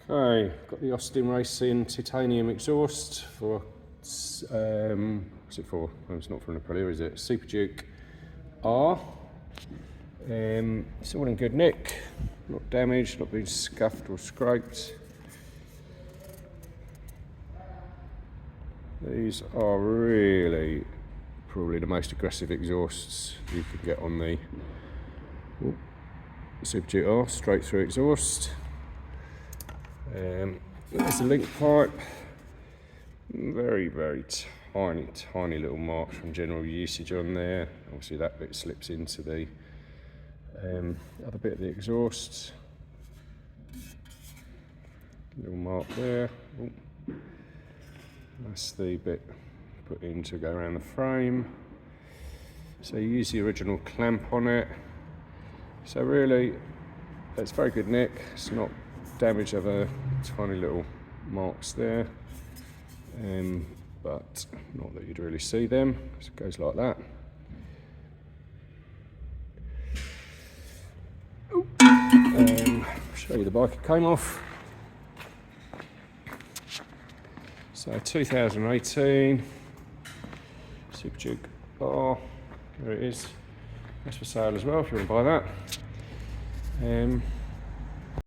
Okay, got the Austin Racing titanium exhaust for, what's it for? Well, it's not for an Aprilia, is it? Superduke R. It's all in good nick, not damaged, not been scuffed or scraped. These are really probably the most aggressive exhausts you can get on the Superduke R, straight through exhaust. There's the link pipe, very tiny little marks from general usage on there. Obviously that bit slips into the other bit of the exhaust. Little mark there. Ooh. That's the bit put in to go around the frame. So you use the original clamp on it. So really, it's very good nick. It's not damaged, over tiny little marks there, but not that you'd really see them. So it goes like that. Show you the bike it came off. So 2018 Superduke R, there it is. That's for sale as well if you want to buy that.